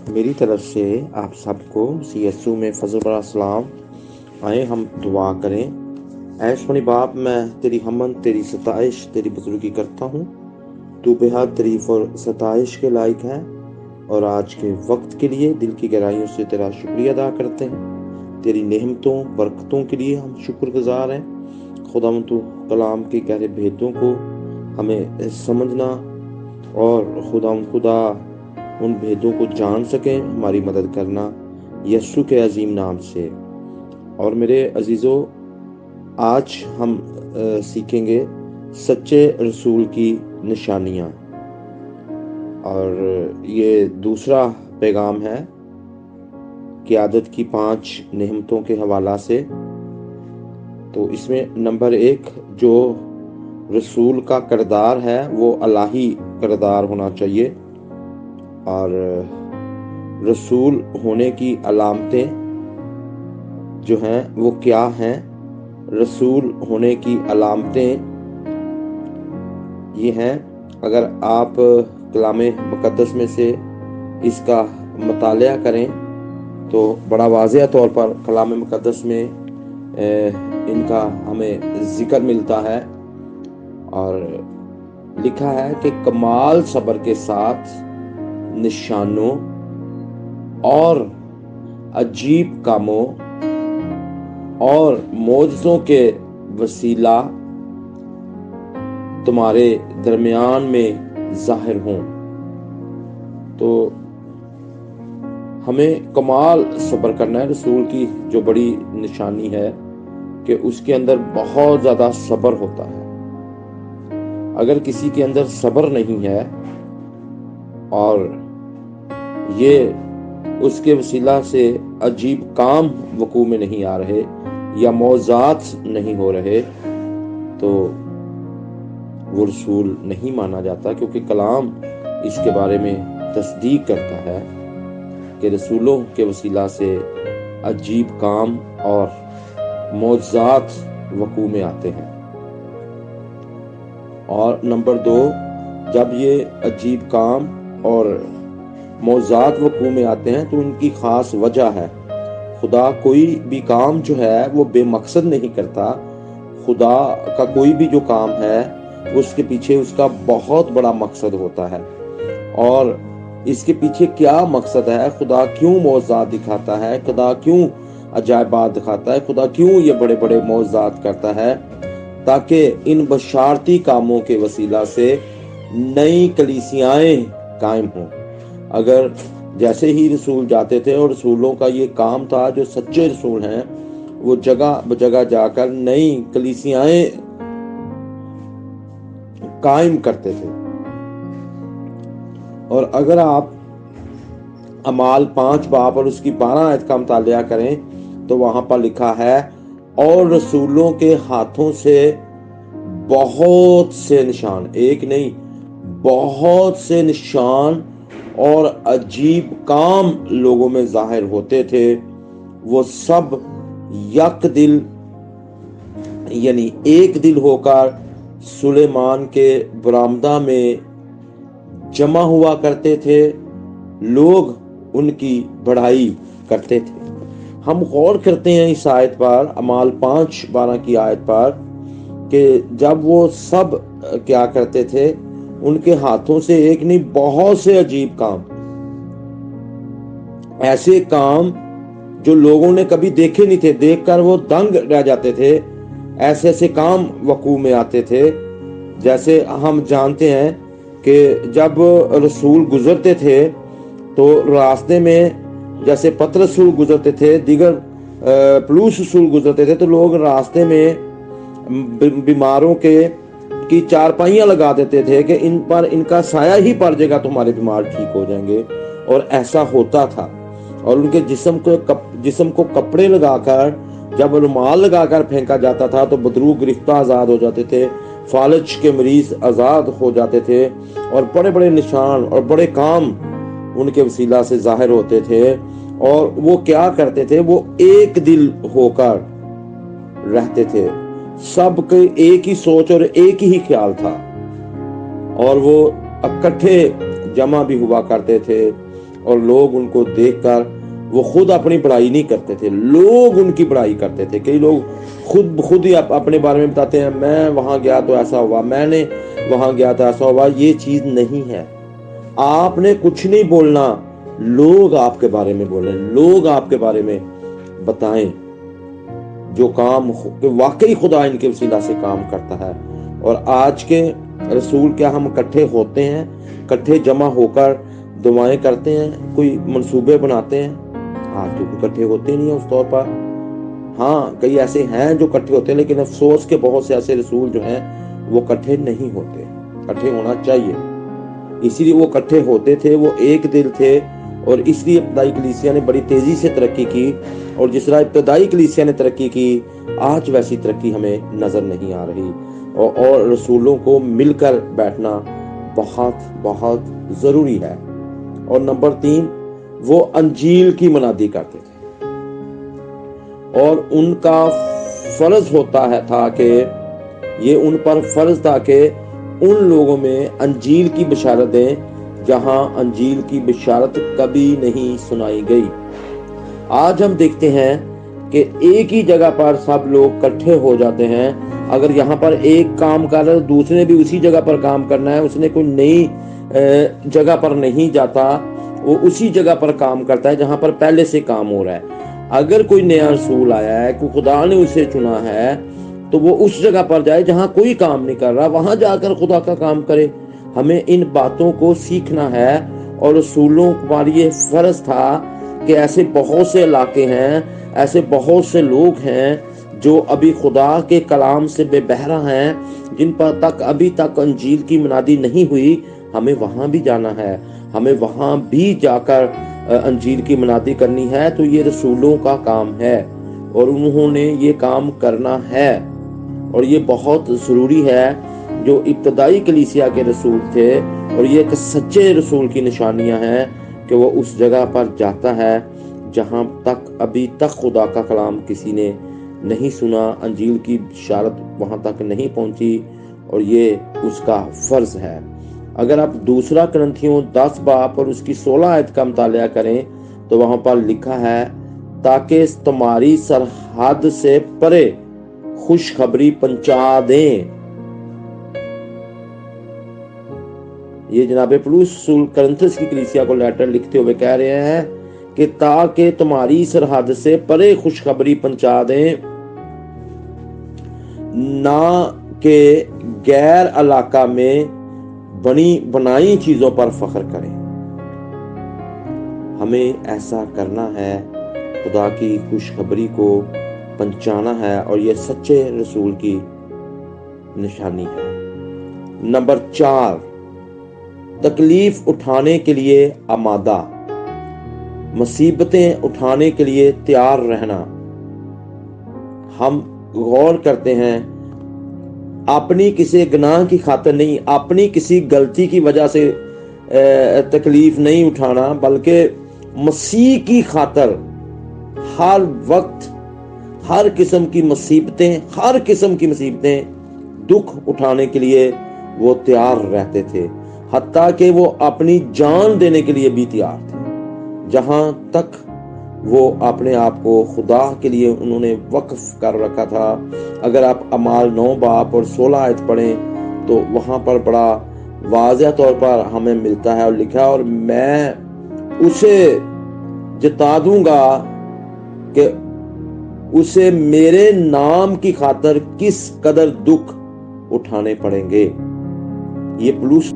میری طرف سے آپ سب کو سی ایس او میں فضل بڑا سلام. آئیں ہم دعا کریں. اے سونی باپ، میں تیری حمد، تیری ستائش، تیری بزرگی کرتا ہوں. تو بہت تعریف اور ستائش کے لائق ہے، اور آج کے وقت کے لیے دل کی گہرائیوں سے تیرا شکریہ ادا کرتے ہیں. تیری نعمتوں برکتوں کے لیے ہم شکر گزار ہیں. خدا تو کلام کے گہرے بھیدوں کو ہمیں سمجھنا اور خدا ان بھیدوں کو جان سکیں، ہماری مدد کرنا یسوع کے عظیم نام سے. اور میرے عزیزو، آج ہم سیکھیں گے سچے رسول کی نشانیاں، اور یہ دوسرا پیغام ہے قیادت کی 5 نعمتوں کے حوالہ سے. تو اس میں نمبر 1 جو رسول کا کردار ہے وہ الہی کردار ہونا چاہیے. اور رسول ہونے کی علامتیں جو ہیں وہ کیا ہیں؟ رسول ہونے کی علامتیں یہ ہیں. اگر آپ کلام مقدس میں سے اس کا مطالعہ کریں تو بڑا واضح طور پر کلام مقدس میں ان کا ہمیں ذکر ملتا ہے، اور لکھا ہے کہ کمال صبر کے ساتھ نشانوں اور عجیب کاموں اور معجزوں کے وسیلہ تمہارے درمیان میں ظاہر ہوں. تو ہمیں کمال صبر کرنا ہے. رسول کی جو بڑی نشانی ہے کہ اس کے اندر بہت زیادہ صبر ہوتا ہے. اگر کسی کے اندر صبر نہیں ہے اور یہ اس کے وسیلہ سے عجیب کام وقوع میں نہیں آ رہے یا معجزات نہیں ہو رہے، تو وہ رسول نہیں مانا جاتا، کیونکہ کلام اس کے بارے میں تصدیق کرتا ہے کہ رسولوں کے وسیلہ سے عجیب کام اور معجزات وقوع میں آتے ہیں. اور نمبر 2، جب یہ عجیب کام اور معجزات وقوع میں آتے ہیں تو ان کی خاص وجہ ہے. خدا کوئی بھی کام جو ہے وہ بے مقصد نہیں کرتا. خدا کا کوئی بھی جو کام ہے اس کے پیچھے اس کا بہت بڑا مقصد ہوتا ہے. اور اس کے پیچھے کیا مقصد ہے؟ خدا کیوں معجزات دکھاتا ہے؟ خدا کیوں عجائبات دکھاتا ہے؟ خدا کیوں یہ بڑے بڑے معجزات کرتا ہے؟ تاکہ ان بشارتی کاموں کے وسیلہ سے نئی کلیسیائیں قائم ہوں. اگر جیسے ہی رسول جاتے تھے، اور رسولوں کا یہ کام تھا، جو سچے رسول ہیں وہ جگہ بجگہ جا کر نئی کلیسیائیں قائم کرتے تھے. اور اگر آپ اعمال 5 باب اور اس کی 12 آیت کا مطالعہ کریں تو وہاں پر لکھا ہے، اور رسولوں کے ہاتھوں سے بہت سے نشان، ایک نہیں بہت سے نشان اور عجیب کام لوگوں میں ظاہر ہوتے تھے. وہ سب یک دل یعنی ایک دل ہو کر سلیمان کے برآمدہ میں جمع ہوا کرتے تھے. لوگ ان کی بڑائی کرتے تھے. ہم غور کرتے ہیں اس آیت پر، اعمال 5:12 کی آیت پر، کہ جب وہ سب کیا کرتے تھے، ان کے ہاتھوں سے ایک نہیں بہت سے عجیب کام، ایسے کام جو لوگوں نے کبھی دیکھے نہیں تھے، دیکھ کر وہ دنگ رہ جاتے تھے. ایسے ایسے کام وقوع میں آتے تھے. جیسے ہم جانتے ہیں کہ جب رسول گزرتے تھے تو راستے میں، جیسے پطرس رسول گزرتے تھے، دیگر پلوس رسول گزرتے تھے، تو لوگ راستے میں بیماروں کی چارپائیاں لگا دیتے تھے کہ ان پر ان کا سایہ ہی پڑ جائے گا تو ہمارے بیمار ٹھیک ہو جائیں گے. اور ایسا ہوتا تھا. اور ان کے جسم کو کپڑے لگا کر، جب رومال لگا کر پھینکا جاتا تھا تو بدرو گرفتہ آزاد ہو جاتے تھے، فالج کے مریض آزاد ہو جاتے تھے، اور بڑے بڑے نشان اور بڑے کام ان کے وسیلہ سے ظاہر ہوتے تھے. اور وہ کیا کرتے تھے؟ وہ ایک دل ہو کر رہتے تھے. سب کے ایک ہی سوچ اور ایک ہی خیال تھا، اور وہ اکٹھے جمع بھی ہوا کرتے تھے اور لوگ ان کو دیکھ کر وہ خود اپنی بڑائی نہیں کرتے تھے، لوگ ان کی بڑائی کرتے تھے۔ کئی لوگ خود ہی اپنے بارے میں بتاتے ہیں، میں وہاں گیا تو ایسا ہوا، میں نے وہاں گیا تو ایسا ہوا۔ یہ چیز نہیں ہے، آپ نے کچھ نہیں بولنا، لوگ آپ کے بارے میں بولیں، لوگ آپ کے بارے میں بتائیں جو کام کہ واقعی خدا ان کے وسیلہ سے کام کرتا ہے۔ اور آج کے رسول کیا ہم اکٹھے ہوتے ہیں، اکٹھے جمع ہو کر دعائیں کرتے ہیں، کوئی منصوبے بناتے ہیں؟ آج تو اکٹھے ہوتے نہیں ہیں اس طور پر۔ ہاں کئی ایسے ہیں جو اکٹھے ہوتے ہیں، لیکن افسوس کے بہت سے ایسے رسول جو ہیں وہ اکٹھے نہیں ہوتے۔ اکٹھے ہونا چاہیے، اسی لیے وہ اکٹھے ہوتے تھے، وہ ایک دل تھے، اور اس لیے ابتدائی کلیسیا نے بڑی تیزی سے ترقی کی، اور جس طرح ابتدائی کلیسیا نے ترقی کی آج ویسی ترقی ہمیں نظر نہیں آ رہی۔ اور رسولوں کو مل کر بیٹھنا بہت بہت ضروری ہے۔ اور نمبر 3، وہ انجیل کی منادی کرتے تھے، اور ان کا فرض ہوتا ہے تھا کہ یہ ان پر فرض تھا کہ ان لوگوں میں انجیل کی بشارت دیں جہاں انجیل کی بشارت کبھی نہیں سنائی گئی۔ آج ہم دیکھتے ہیں کہ ایک ہی جگہ پر سب لوگ اکٹھے ہو جاتے ہیں، اگر یہاں پر ایک کام کر رہا ہے دوسرے نے بھی اسی جگہ پر کام کرنا ہے، اس نے کوئی نئی جگہ پر نہیں جاتا، وہ اسی جگہ پر کام کرتا ہے جہاں پر پہلے سے کام ہو رہا ہے۔ اگر کوئی نیا رسول آیا ہے، کوئی خدا نے اسے چنا ہے، تو وہ اس جگہ پر جائے جہاں کوئی کام نہیں کر رہا، وہاں جا کر خدا کا کام کرے۔ ہمیں ان باتوں کو سیکھنا ہے، اور رسولوں پر یہ فرض تھا کہ ایسے بہت سے علاقے ہیں، ایسے بہت سے لوگ ہیں جو ابھی خدا کے کلام سے بے بہرہ ہیں، جن پر ابھی تک انجیل کی منادی نہیں ہوئی۔ ہمیں وہاں بھی جانا ہے، ہمیں وہاں بھی جا کر انجیل کی منادی کرنی ہے۔ تو یہ رسولوں کا کام ہے، اور انہوں نے یہ کام کرنا ہے، اور یہ بہت ضروری ہے۔ جو ابتدائی کلیسیا کے رسول تھے، اور یہ ایک سچے رسول کی نشانیاں ہیں کہ وہ اس جگہ پر جاتا ہے جہاں تک ابھی تک خدا کا کلام کسی نے نہیں سنا، انجیل کی بشارت وہاں تک نہیں پہنچی، اور یہ اس کا فرض ہے۔ اگر آپ دوسرا کرنتھیوں 10 باب اور اس کی 16 آیت کا مطالعہ کریں تو وہاں پر لکھا ہے، تاکہ تمہاری سرحد سے پرے خوشخبری پہنچا دیں۔ یہ جناب پولس رسول کرنتھس کی کلیسیا کو لیٹر لکھتے ہوئے کہہ رہے ہیں کہ تاکہ تمہاری سرحد سے پرے خوشخبری پہنچا دیں، نہ کہ غیر علاقہ میں بنائی چیزوں پر فخر کریں۔ ہمیں ایسا کرنا ہے، خدا کی خوشخبری کو پہنچانا ہے، اور یہ سچے رسول کی نشانی ہے۔ نمبر 4، تکلیف اٹھانے کے لیے آمادہ، مصیبتیں اٹھانے کے لیے تیار رہنا۔ ہم غور کرتے ہیں، اپنی کسی گناہ کی خاطر نہیں، اپنی کسی غلطی کی وجہ سے تکلیف نہیں اٹھانا، بلکہ مسیح کی خاطر ہر وقت ہر قسم کی مصیبتیں دکھ اٹھانے کے لیے وہ تیار رہتے تھے، حتیٰ کہ وہ اپنی جان دینے کے لیے بھی تیار تھے۔ جہاں تک وہ اپنے آپ کو خدا کے لیے انہوں نے وقف کر رکھا تھا۔ اگر آپ اعمال 9 باب اور 16 آیت پڑھیں تو وہاں پر بڑا واضح طور پر ہمیں ملتا ہے، اور لکھا، اور میں اسے جتا دوں گا کہ اسے میرے نام کی خاطر کس قدر دکھ اٹھانے پڑیں گے۔ یہ پولس